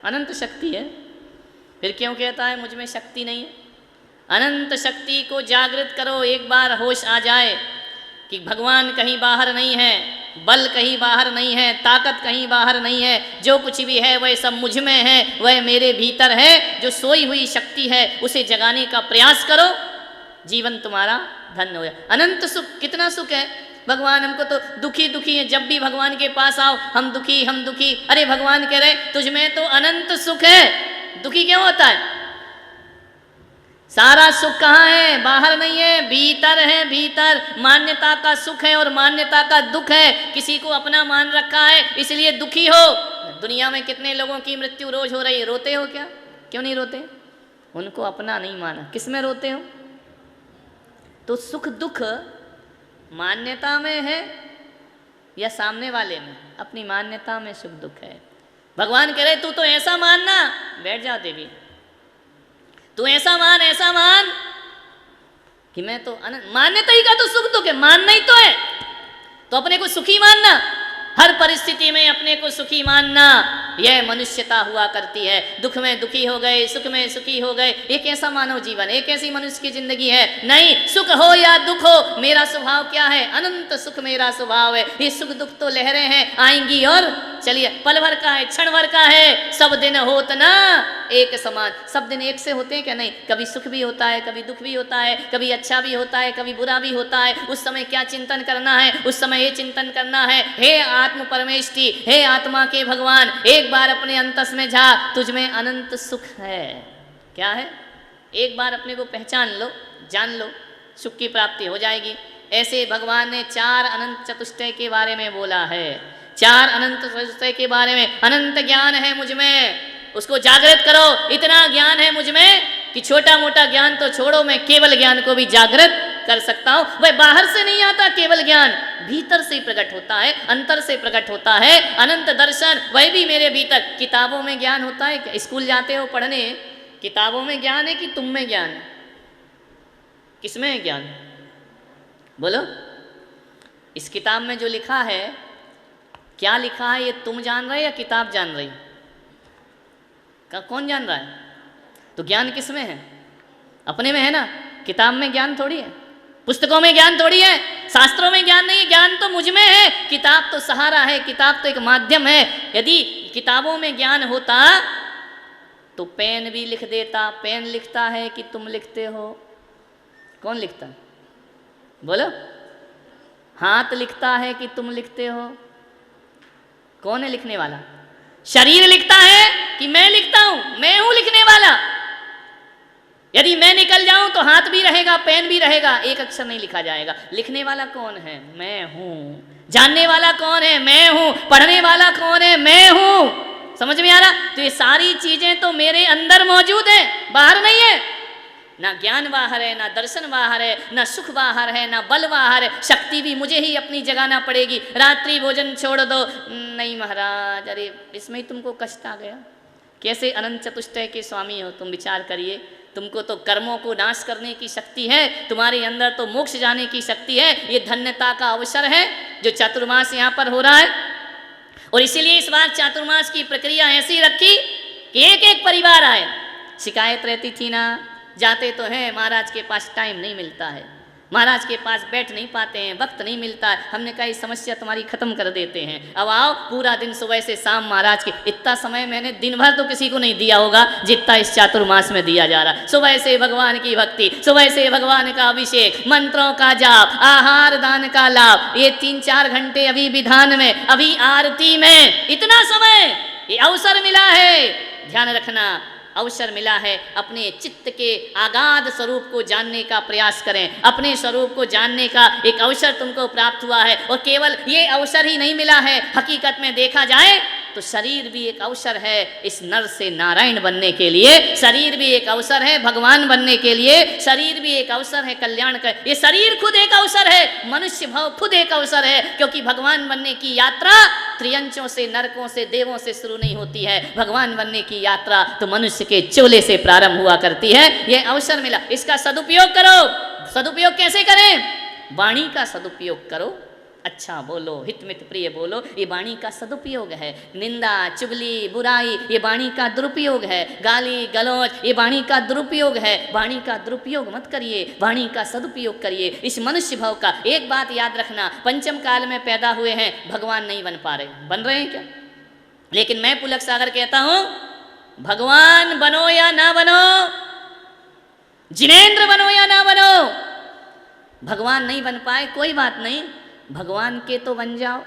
अनंत शक्ति है, फिर क्यों कहता है मुझ में शक्ति नहीं है? अनंत शक्ति को जागृत करो, एक बार होश आ जाए कि भगवान कहीं बाहर नहीं है, बल कहीं बाहर नहीं है, ताकत कहीं बाहर नहीं है, जो कुछ भी है वह सब मुझ में है, वह मेरे भीतर है। जो सोई हुई शक्ति है उसे जगाने का प्रयास करो, जीवन तुम्हारा धन्य हो जाए। अनंत सुख, कितना सुख है। भगवान हमको तो दुखी दुखी है, जब भी भगवान के पास आओ हम दुखी हम दुखी। अरे भगवान कह रहे तुझ में तो अनंत सुख है, दुखी क्यों होता है? सारा सुख कहाँ है? बाहर नहीं है, भीतर है। भीतर मान्यता का सुख है और मान्यता का दुख है। किसी को अपना मान रखा है इसलिए दुखी हो। दुनिया में कितने लोगों की मृत्यु रोज हो रही है, रोते हो क्या? क्यों नहीं रोते? उनको अपना नहीं माना। किस में रोते हो? तो सुख दुख मान्यता में है या सामने वाले में? अपनी मान्यता में सुख दुख है। भगवान कह रहे तू तो ऐसा मानना, बैठ जाओ देवी, तू ऐसा मान कि मैं तो मान्यता ही का तो सुख दुख है, मानना ही तो है। तो अपने को सुखी मानना, हर परिस्थिति में अपने को सुखी मानना, यह मनुष्यता हुआ करती है। दुख में दुखी हो गए, सुख में सुखी हो गए, एक ऐसा मानव जीवन, एक ऐसी मनुष्य की जिंदगी है? नहीं, सुख हो या दुख हो, मेरा स्वभाव क्या है? अनंत सुख मेरा स्वभाव है। ये सुख दुख तो लहरें हैं, आएंगी और चलिए, पल भर का है, क्षण भर का है। सब दिन होत ना एक समान। सब दिन एक से होते हैं क्या? नहीं, कभी सुख भी होता है, कभी दुख भी होता है, कभी अच्छा भी होता है, कभी बुरा भी होता है। उस समय क्या चिंतन करना है? उस समय ये चिंतन करना है, हे आत्म परमेष्टि, हे आत्मा के भगवान, एक बार अपने अंतस में जा, तुझ में अनंत सुख है। क्या है? एक बार अपने को पहचान लो, जान लो, सुख की प्राप्ति हो जाएगी। ऐसे भगवान ने 4 अनंत चतुष्टय के बारे में बोला है। 4 अनंत चतुष्टय के बारे में, अनंत ज्ञान है मुझ में, उसको जागृत करो। इतना ज्ञान है मुझ में कि छोटा मोटा ज्ञान तो छोड़ो, मैं केवल ज्ञान को भी जागृत कर सकता हूं। वह बाहर से नहीं आता, केवल ज्ञान भीतर से प्रकट होता है, अंतर से प्रकट होता है। अनंत दर्शन, वह भी मेरे भीतर। किताबों में ज्ञान होता है क्या? स्कूल जाते हो पढ़ने, किताबों में ज्ञान है कि तुम में ज्ञान है? किसमें है ज्ञान? बोलो। इस किताब में जो लिखा है, क्या लिखा है ये तुम जान रहे या किताब जान रही? कौन जान रहा है? तो ज्ञान किस में है? अपने में है ना। किताब में ज्ञान थोड़ी है, पुस्तकों में ज्ञान थोड़ी है, शास्त्रों में ज्ञान नहीं है। ज्ञान तो मुझ में है। किताब तो सहारा है, किताब तो एक माध्यम है। यदि किताबों में ज्ञान होता तो पेन भी लिख देता। पेन लिखता है कि तुम लिखते हो? कौन लिखता है? बोलो। हाथ लिखता है कि तुम लिखते हो? कौन है लिखने वाला? शरीर लिखता है कि मैं लिखता हूं? मैं हूं लिखने वाला। यदि मैं निकल जाऊं तो हाथ भी रहेगा, पेन भी रहेगा, एक अक्षर नहीं लिखा जाएगा। लिखने वाला कौन है? मैं हूं। जानने वाला कौन है? मैं हूं। पढ़ने वाला कौन है? मैं हूं। समझ में आ रहा? तो ये सारी चीजें तो मेरे अंदर मौजूद है, बाहर नहीं है। ना ज्ञान बाहर है, ना दर्शन बाहर है, ना सुख बाहर है, ना बल बाहर है। शक्ति भी मुझे ही अपनी जगाना पड़ेगी। रात्रि भोजन छोड़ दो, नहीं महाराज, अरे इसमें ही तुमको कष्ट आ गया। कैसे अनंत चतुष्टय के स्वामी हो तुम? विचार करिए। तुमको तो कर्मों को नाश करने की शक्ति है, तुम्हारे अंदर तो मोक्ष जाने की शक्ति है। ये धन्यता का अवसर है जो चातुर्मास यहाँ पर हो रहा है। और इसीलिए इस बार चातुर्मास की प्रक्रिया ऐसी रखी कि एक एक परिवार आए। शिकायत रहती थी ना, जाते तो हैं, महाराज के पास टाइम नहीं मिलता है, महाराज के पास बैठ नहीं पाते हैं, वक्त नहीं मिलता है। हमने कहा ये समस्या तुम्हारी खत्म कर देते हैं। अब आओ, पूरा दिन सुबह से शाम महाराज के। इतना समय मैंने दिन भर तो किसी को नहीं दिया होगा जितना इस चातुर्मास में दिया जा रहा। सुबह से भगवान की भक्ति, सुबह से भगवान का अभिषेक, मंत्रों का जाप, आहार दान का लाभ, ये 3-4 घंटे अभी विधान में, अभी आरती में, इतना समय, ये अवसर मिला है। ध्यान रखना, अवसर मिला है। अपने चित्त के आगाध स्वरूप को जानने का प्रयास करें। अपने स्वरूप को जानने का एक अवसर तुमको प्राप्त हुआ है। और केवल ये अवसर ही नहीं मिला है, हकीकत में देखा जाए तो शरीर भी एक अवसर है इस नर से नारायण बनने के लिए। शरीर भी एक अवसर है भगवान बनने के लिए। शरीर भी एक अवसर है कल्याण का। ये शरीर खुद एक अवसर है, मनुष्य भाव खुद एक अवसर है। क्योंकि भगवान बनने की यात्रा त्रियंचों से, नरकों से, देवों से शुरू नहीं होती है। भगवान बनने की यात्रा तो मनुष्य के चोले से प्रारंभ हुआ करती है। ये अवसर मिला, इसका सदुपयोग करो। सदुपयोग कैसे करें? वाणी का सदुपयोग करो, अच्छा बोलो, हित मित प्रिय बोलो, ये वाणी का सदुपयोग है। निंदा चुगली बुराई ये वाणी का दुरुपयोग है। गाली गलौज ये वाणी का दुरुपयोग है। वाणी का दुरुपयोग मत करिए, वाणी का सदुपयोग करिए। इस मनुष्य भाव का एक बात याद रखना, पंचम काल में पैदा हुए हैं, भगवान नहीं बन पा रहे। बन रहे हैं क्या? लेकिन मैं पुलक सागर कहता हूं, भगवान बनो या ना बनो, जिनेंद्र बनो या ना बनो, भगवान नहीं बन पाए कोई बात नहीं, भगवान के तो बन जाओ।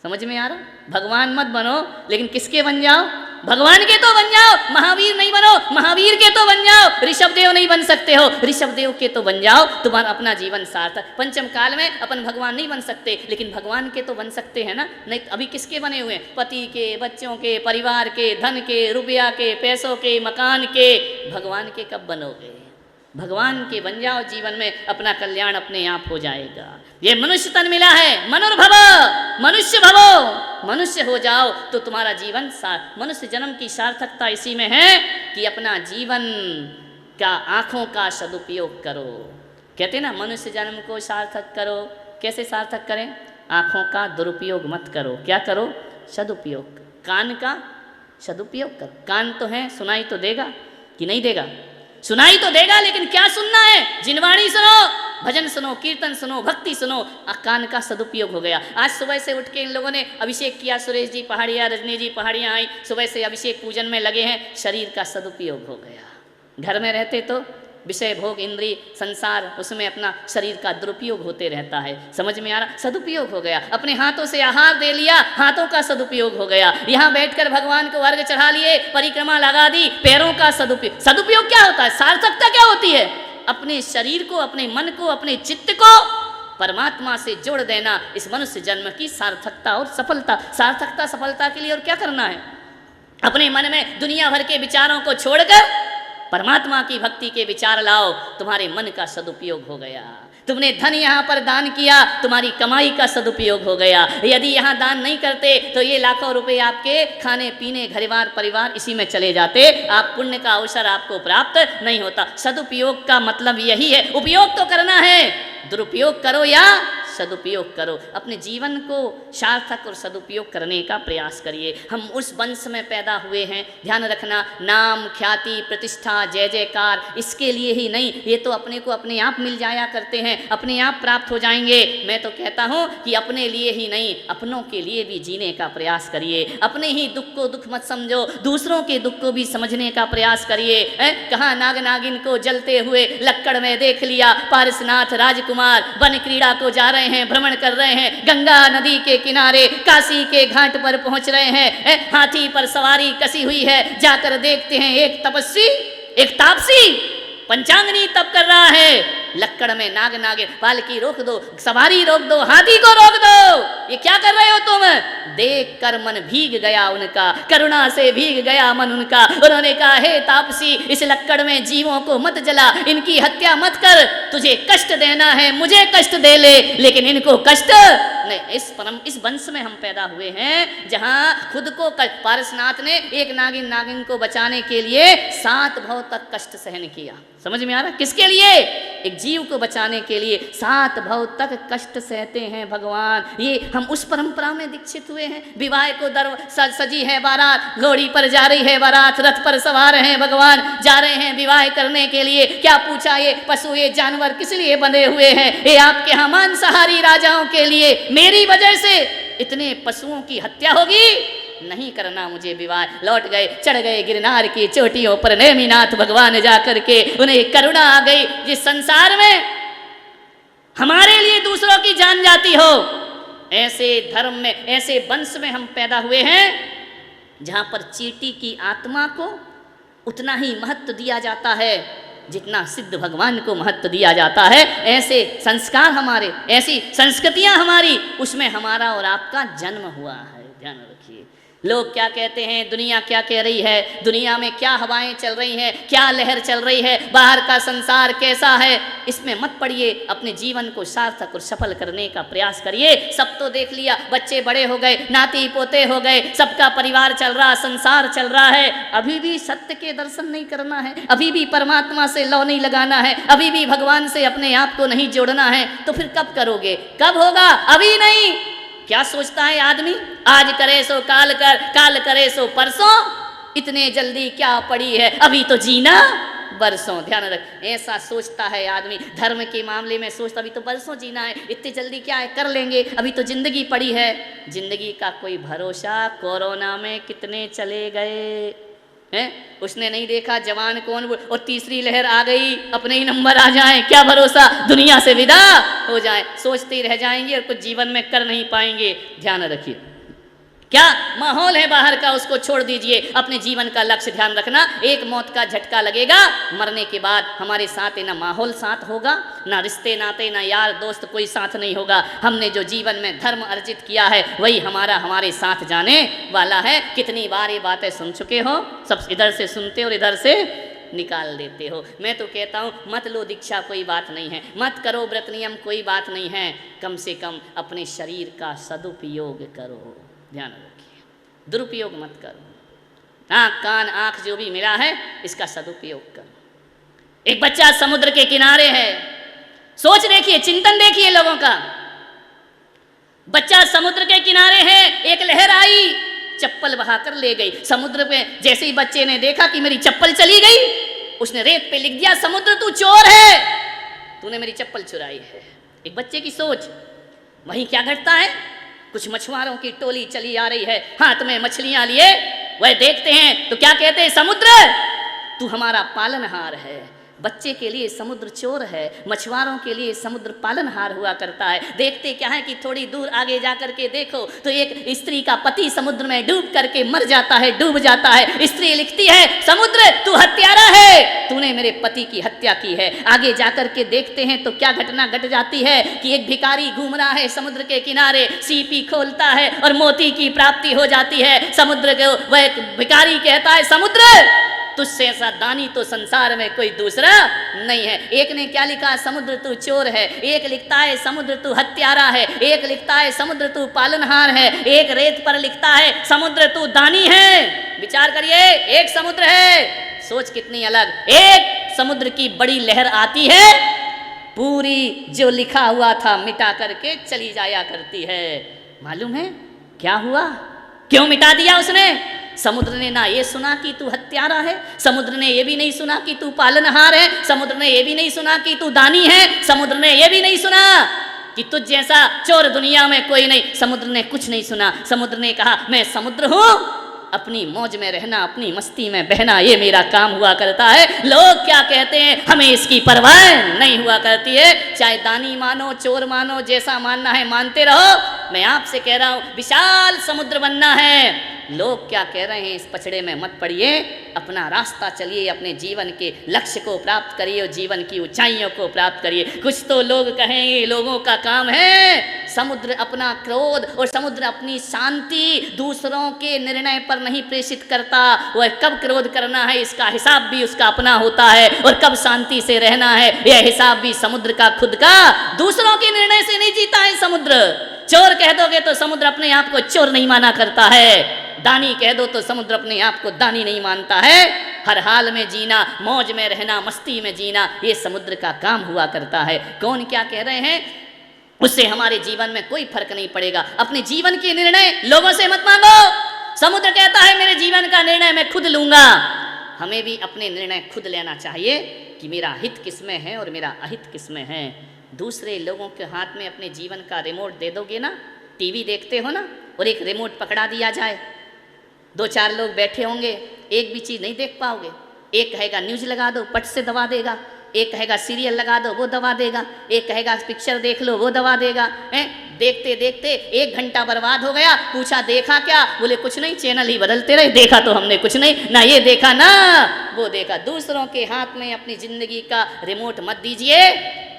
समझ में आ रहा? भगवान मत बनो, लेकिन किसके बन जाओ? भगवान के तो बन जाओ। महावीर नहीं बनो, महावीर के तो बन जाओ। ऋषभ देव नहीं बन सकते हो, ऋषभ देव के तो बन जाओ, तुम्हारा अपना जीवन सार्थक। पंचम काल में अपन भगवान नहीं बन सकते, लेकिन भगवान के तो बन सकते हैं ना। नहीं अभी किसके बने हुए हैं? पति के, बच्चों के, परिवार के, धन के, रुपया के, पैसों के, मकान के। भगवान के कब बनोगे? भगवान के बन जाओ, जीवन में अपना कल्याण अपने आप हो जाएगा। ये मनुष्य तन मिला है, मनुर्भव, मनुष्य भवो, मनुष्य हो जाओ तो तुम्हारा जीवन मनुष्य जन्म की सार्थकता इसी में है कि अपना जीवन का आँखों का सदुपयोग करो। कहते ना मनुष्य जन्म को सार्थक करो। कैसे सार्थक करें? आँखों का दुरुपयोग मत करो। क्या करो? सदुपयोग। कान का सदुपयोग करो। कान तो है, सुनाई तो देगा कि नहीं देगा? सुनाई तो देगा, लेकिन क्या सुनना है? जिनवाणी सुनो, भजन सुनो, कीर्तन सुनो, भक्ति सुनो। कान का सदुपयोग हो गया। आज सुबह से उठ के इन लोगों ने अभिषेक किया, सुरेश जी पहाड़िया, रजनी जी पहाड़िया आई, सुबह से अभिषेक पूजन में लगे हैं। शरीर का सदुपयोग हो गया। घर में रहते तो विषय भोग इंद्रिय संसार उसमें अपना शरीर का दुरुपयोग होते रहता है। समझ में आ रहा? सदुपयोग हो गया। अपने हाथों से आहार दे लिया, हाथों का सदुपयोग हो गया। यहाँ बैठकर भगवान को अर्घ चढ़ा लिए, परिक्रमा लगा दी, पैरों का सदुपयोग। सदुपयोग क्या होता है? सार्थकता क्या होती है? अपने शरीर को, अपने मन को, अपने चित्त को परमात्मा से जोड़ देना, इस मनुष्य जन्म की सार्थकता और सफलता। सार्थकता सफलता के लिए और क्या करना है? अपने मन में दुनिया भर के विचारों को छोड़कर परमात्मा की भक्ति के विचार लाओ। तुम्हारे मन का सदुपयोग हो गया। तुमने धन यहाँ पर दान किया, तुम्हारी कमाई का सदुपयोग हो गया। यदि यहाँ दान नहीं करते तो ये लाखों रुपए आपके खाने पीने, घरबार परिवार इसी में चले जाते। आप पुण्य का अवसर आपको प्राप्त नहीं होता। सदुपयोग का मतलब यही है। उपयोग तो करना है, दुरुपयोग करो या सदुपयोग करो। अपने जीवन को सार्थक और सदुपयोग करने का प्रयास करिए। हम उस वंश में पैदा हुए हैं, ध्यान रखना। नाम ख्याति प्रतिष्ठा जय जयकार इसके लिए ही नहीं, ये तो अपने को अपने आप मिल जाया करते हैं, अपने आप प्राप्त हो जाएंगे। मैं तो कहता हूँ कि अपने लिए ही नहीं, अपनों के लिए भी जीने का प्रयास करिए। अपने ही दुख को दुख मत समझो, दूसरों के दुख को भी समझने का प्रयास करिए। कहाँ नाग नागिन को जलते हुए लक्कड़ में देख लिया, पारसनाथ राजकुमार वन क्रीड़ा को जा रहे हैं, भ्रमण कर रहे हैं, गंगा नदी के किनारे काशी के घाट पर पहुंच रहे हैं। हाथी पर सवारी कसी हुई है, जाकर देखते हैं एक तपस्वी, एक तापसी पंचांगनी तप कर रहा है। लक्कड़ में नाग नागिन, पालकी रोक दो, सवारी रोक दो, हाथी को रोक दो। ये क्या कर रहे हो तुम? देख कर मन भीग गया उनका, करुणा से भीग गया मन उनका। उन्होंने कहा, हे तापसी, इस लक्कड़ में जीवों को मत जला, इनकी हत्या मत कर। तुझे कष्ट देना है मुझे कष्ट दे ले, लेकिन इनको कष्ट नहीं। इस वंश में हम पैदा हुए हैं जहां खुद को पारसनाथ ने एक नागिन को बचाने के लिए 7 भव तक कष्ट सहन किया। समझ में आ रहा? किसके लिए? एक जीव को बचाने के लिए 7 भव तक कष्ट सहते हैं भगवान। ये हम उस परंपरा में दीक्षित हुए हैं। विवाह को सजी है बारात, घोड़ी पर जा रही है बारात, रथ पर सवार हैं भगवान, जा रहे हैं विवाह करने के लिए। क्या पूछा? ये पशु, ये जानवर किस लिए बंधे हुए हैं? ये आपके यहाँ मांसाहारी राजाओं के लिए। मेरी वजह से इतने पशुओं की हत्या होगी, नहीं करना मुझे विवाह। लौट गए, चढ़ गए गिरनार की चोटियों पर, नेमिनाथ भगवान जाकर के उन्हें करुणा आ गई। जिस संसार में हमारे लिए दूसरों की जान जाती हो, ऐसे धर्म में, ऐसे वंश में हम पैदा हुए हैं जहां पर चींटी की आत्मा को उतना ही महत्व दिया जाता है जितना सिद्ध भगवान को महत्व दिया जाता है। ऐसे संस्कार हमारे, ऐसी संस्कृतियां हमारी, उसमें हमारा और आपका जन्म हुआ है। ध्यान रखिए। लोग क्या कहते हैं, दुनिया क्या कह रही है, दुनिया में क्या हवाएं चल रही हैं, क्या लहर चल रही है, बाहर का संसार कैसा है, इसमें मत पड़िए। अपने जीवन को सार्थक और सफल करने का प्रयास करिए। सब तो देख लिया, बच्चे बड़े हो गए, नाती पोते हो गए, सबका परिवार चल रहा, संसार चल रहा है, अभी भी सत्य के दर्शन नहीं करना है, अभी भी परमात्मा से लौ नहीं लगाना है, अभी भी भगवान से अपने आप को नहीं जोड़ना है, तो फिर कब करोगे, कब होगा? अभी नहीं। क्या सोचता है आदमी, आज करे सो काल कर, काल करे सो परसों, इतने जल्दी क्या पड़ी है, अभी तो जीना बरसों। ध्यान रख, ऐसा सोचता है आदमी। धर्म के मामले में सोचता अभी तो बरसों जीना है, इतनी जल्दी क्या है, कर लेंगे, अभी तो जिंदगी पड़ी है। जिंदगी का कोई भरोसा, कोरोना में कितने चले गए हैं, उसने नहीं देखा जवान कौन, और तीसरी लहर आ गई, अपने ही नंबर आ जाए, क्या भरोसा दुनिया से विदा हो जाए। सोचते ही रह जाएंगे और कुछ जीवन में कर नहीं पाएंगे। ध्यान रखिए, क्या माहौल है बाहर का, उसको छोड़ दीजिए, अपने जीवन का लक्ष्य ध्यान रखना। एक मौत का झटका लगेगा, मरने के बाद हमारे साथ ना माहौल साथ होगा, ना रिश्ते नाते, ना यार दोस्त, कोई साथ नहीं होगा। हमने जो जीवन में धर्म अर्जित किया है वही हमारे साथ जाने वाला है। कितनी बार ये बातें सुन चुके हो, सब इधर से सुनते और इधर से निकाल देते हो। मैं तो कहता हूँ मत लो दीक्षा, कोई बात नहीं है, मत करो व्रत नियम, कोई बात नहीं है, कम से कम अपने शरीर का सदुपयोग करो। ध्यान रखिए, दुरुपयोग मत करो। आँख कान आँख जो भी मिला है इसका सदुपयोग करो। एक बच्चा समुद्र के किनारे है, सोच देखिए, चिंतन देखिए लोगों का। बच्चा समुद्र के किनारे है, एक लहर आई, चप्पल बहाकर ले गई। समुद्र पे जैसे ही बच्चे ने देखा कि मेरी चप्पल चली गई, उसने रेत पे लिख दिया, समुद्र तू चोर है, तूने मेरी चप्पल चुराई है। एक बच्चे की सोच। वहीं क्या घटता है, कुछ मछुआरों की टोली चली आ रही है, हाथ में मछलियां लिए, वह देखते हैं तो क्या कहते हैं, समुद्र तू हमारा पालनहार है। बच्चे के लिए समुद्र चोर है, मछुआरों के लिए समुद्र पालनहार हुआ करता है। देखते क्या है कि थोड़ी दूर आगे जा करके देखो तो एक स्त्री का पति समुद्र में डूब करके मर जाता है, डूब जाता है। स्त्री लिखती है, समुद्र तू हत्यारा है, तूने मेरे पति की हत्या की है। आगे जा करके देखते हैं तो क्या घटना घट जाती है कि एक भिखारी घूम रहा है समुद्र के किनारे, सीपी खोलता है और मोती की प्राप्ति हो जाती है। समुद्र को वह भिखारी कहता है, समुद्र तुझसे ऐसा दानी तो संसार में कोई दूसरा नहीं है। एक ने क्या लिखा, समुद्र तू चोर है, एक लिखता है समुद्र तू हत्यारा है, एक लिखता है समुद्र तू पालनहार है, एक रेत पर लिखता है समुद्र तू दानी है। विचार करिए, एक समुद्र है, सोच कितनी अलग। एक समुद्र की बड़ी लहर आती है, पूरी जो लिखा हुआ था मिटा करके चली जाया करती है। मालूम है क्या हुआ, क्यों मिटा दिया उसने? समुद्र ने ना ये सुना कि तू हत्यारा है, समुद्र ने ये भी नहीं सुना कि तू पालनहार है, समुद्र ने ये भी नहीं सुना कि तू दानी है, समुद्र ने ये भी नहीं सुना कि तुझ जैसा चोर दुनिया में कोई नहीं। समुद्र ने कुछ नहीं सुना। समुद्र ने कहा, मैं समुद्र हूं, अपनी मौज में रहना, अपनी मस्ती में बहना, ये मेरा काम हुआ करता है। लोग क्या कहते हैं हमें इसकी परवाह नहीं हुआ करती है। चाहे दानी मानो, चोर मानो, जैसा मानना है मानते रहो। मैं आपसे कह रहा हूं, विशाल समुद्र बनना है। लोग क्या कह रहे हैं इस पछड़े में मत पड़िए, अपना रास्ता चलिए, अपने जीवन के लक्ष्य को प्राप्त करिए और जीवन की ऊंचाइयों को प्राप्त करिए। कुछ तो लोग कहेंगे लोगों का काम है समुद्र अपना क्रोध और समुद्र अपनी शांति दूसरों के निर्णय पर नहीं प्रेषित करता। वह कब क्रोध करना है इसका हिसाब भी उसका अपना होता है, और कब शांति से रहना है यह हिसाब भी समुद्र का खुद का। दूसरों के निर्णय से नहीं जीता है समुद्र। चोर कह दोगे तो समुद्र अपने आप को चोर नहीं माना करता है, दानी कह दो तो समुद्र अपने आप को दानी नहीं मानता है। हर हाल में जीना, मौज में रहना, मस्ती में जीना, ये समुद्र का काम हुआ करता है। कौन क्या कह रहे हैं उससे हमारे जीवन में कोई फर्क नहीं पड़ेगा। अपने जीवन के निर्णय लोगों से मत मांगो। समुद्र कहता है मेरे जीवन का निर्णय मैं खुद लूंगा। हमें भी अपने निर्णय खुद लेना चाहिए कि मेरा हित किसमें है और मेरा अहित किसमें है। दूसरे लोगों के हाथ में अपने जीवन का रिमोट दे दोगे ना, टीवी देखते हो ना, और एक रिमोट पकड़ा दिया जाए, दो चार लोग बैठे होंगे, एक भी चीज़ नहीं देख पाओगे। एक कहेगा न्यूज़ लगा दो, पट से दबा देगा, एक कहेगा सीरियल लगा दो, वो दबा देगा, एक कहेगा पिक्चर देख लो, वो दबा देगा। देखते देखते 1 घंटा बर्बाद हो गया। पूछा देखा क्या, बोले कुछ नहीं, चैनल ही बदलते रहे, देखा तो हमने कुछ नहीं, ना ये देखा ना वो देखा। दूसरों के हाथ में अपनी जिंदगी का रिमोट मत दीजिए।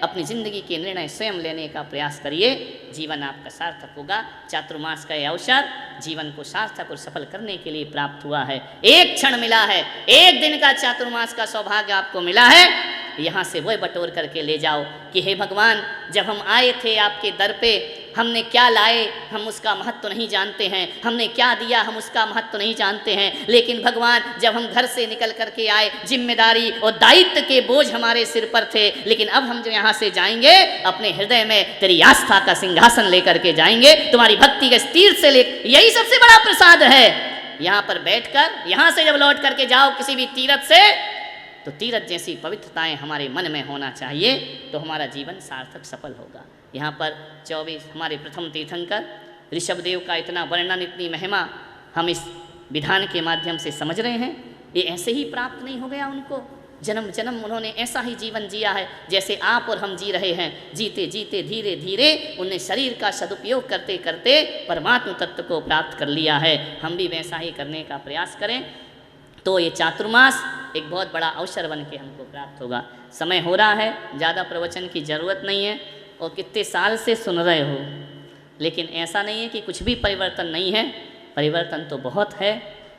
अपनी ज़िंदगी के निर्णय स्वयं लेने का प्रयास करिए, जीवन आपका सार्थक होगा। चातुर्मास का यह अवसर जीवन को सार्थक और सफल करने के लिए प्राप्त हुआ है। एक क्षण मिला है, एक दिन का चातुर्मास का सौभाग्य आपको मिला है, यहाँ से वह बटोर करके ले जाओ कि हे भगवान, जब हम आए थे आपके दर पे, हमने क्या लाए हम उसका महत्व नहीं जानते हैं, हमने क्या दिया हम उसका महत्व नहीं जानते हैं, लेकिन भगवान जब हम घर से निकल करके आए, जिम्मेदारी और दायित्व के बोझ हमारे सिर पर थे, लेकिन अब हम जो यहाँ से जाएंगे अपने हृदय में तेरी आस्था का सिंहासन लेकर के जाएंगे, तुम्हारी भक्ति के तीर से ले, यही सबसे बड़ा प्रसाद है। यहाँ पर बैठकर यहाँ से जब लौट करके जाओ किसी भी तीर्थ से, तो तीर्थ जैसी पवित्रताएं हमारे मन में होना चाहिए, तो हमारा जीवन सार्थक सफल होगा। यहाँ पर 24 हमारे प्रथम तीर्थंकर ऋषभदेव का इतना वर्णन, इतनी महिमा हम इस विधान के माध्यम से समझ रहे हैं। ये ऐसे ही प्राप्त नहीं हो गया उनको, जन्म जन्म उन्होंने ऐसा ही जीवन जिया है जैसे आप और हम जी रहे हैं। जीते जीते धीरे धीरे उन्हें शरीर का सदुपयोग करते करते परमात्म तत्व को प्राप्त कर लिया है। हम भी वैसा ही करने का प्रयास करें, तो ये चातुर्मास एक बहुत बड़ा अवसर बन के हमको प्राप्त होगा। समय हो रहा है, ज़्यादा प्रवचन की ज़रूरत नहीं है, और कितने साल से सुन रहे हो, लेकिन ऐसा नहीं है कि कुछ भी परिवर्तन नहीं है। परिवर्तन तो बहुत है,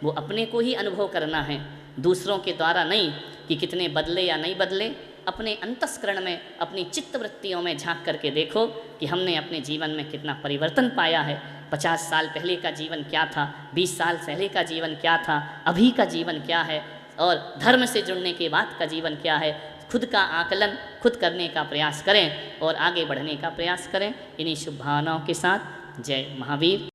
वो अपने को ही अनुभव करना है, दूसरों के द्वारा नहीं कि कितने बदले या नहीं बदले। अपने अंतस्करण में, अपनी चित्तवृत्तियों में झांक करके देखो कि हमने अपने जीवन में कितना परिवर्तन पाया है। 50 साल पहले का जीवन क्या था, 20 साल पहले का जीवन क्या था, अभी का जीवन क्या है, और धर्म से जुड़ने के बाद का जीवन क्या है। खुद का आकलन खुद करने का प्रयास करें और आगे बढ़ने का प्रयास करें। इन्हीं शुभ भावनाओं के साथ जय महावीर।